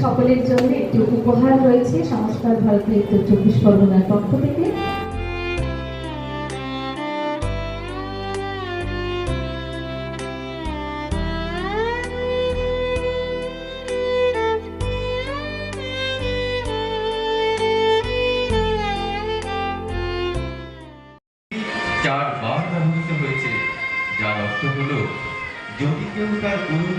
সকলের জন্য একটি উপহার রয়েছে সংস্কার ভারতীয় উত্তর 24 পরগনার পক্ষ থেকে। চারবার ব্যবহৃত হয়েছে, যার অর্থ হলো যদি কেউ তার গুরু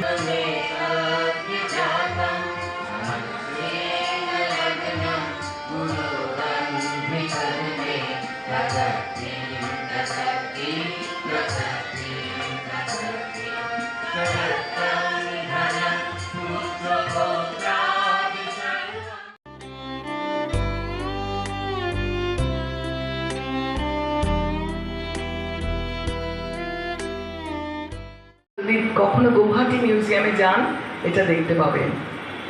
যদি কখনো গৌহাটি মিউজিয়ামে যান এটা দেখতে পাবেন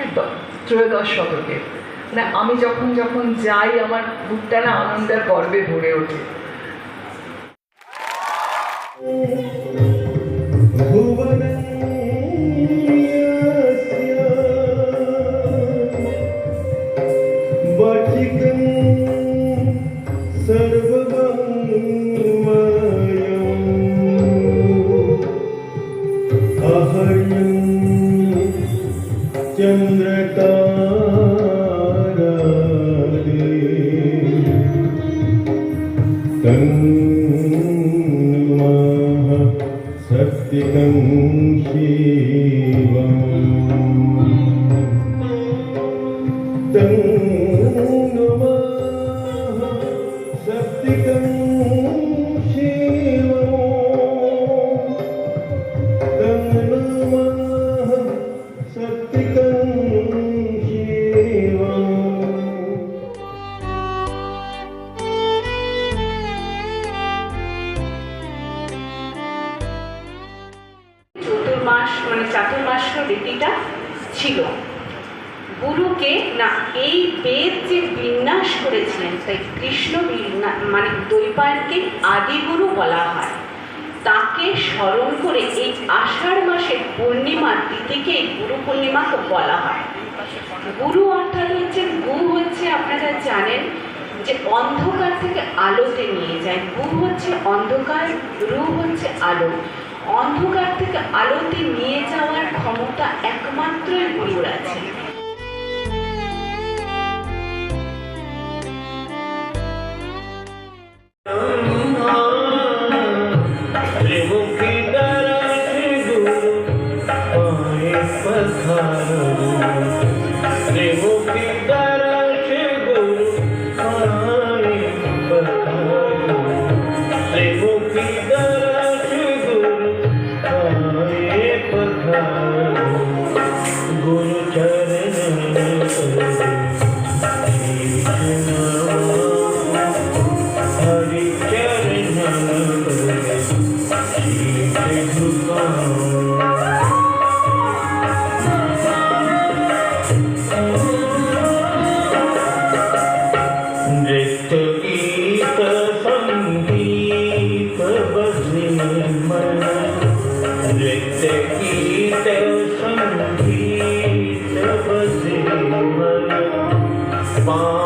একদম ত্রয়োদশ শতকে। মানে আমি যখন যখন যাই আমার বুকটা না আনন্দের গর্বে ভরে ওঠে। सत्यं शिवम् तं नमः सत्यं शिवम् तं नमः सत्यं शिवम्। মানে চাতুর্মাস রীতিটা ছিল গুরুকে না এই বেদ যে বিন্যাস করেছিলেন তাই কৃষ্ণ মানে দ্বৈপায়নকে আদিগুরু বলা হয়। তাকে স্মরণ করে এই আষাঢ় মাসের পূর্ণিমার তিথিকে গুরু পূর্ণিমা বলা হয়। গুরু অর্থাৎ হচ্ছে গু হচ্ছে আপনারা জানেন যে অন্ধকার থেকে আলোতে নিয়ে যায়। গু হচ্ছে অন্ধকার, রু হচ্ছে আলো। অন্ধকার থেকে আলোতে নিয়ে যাওয়ার ক্ষমতা একমাত্রই গুরুর আছে। संगीत बजे मन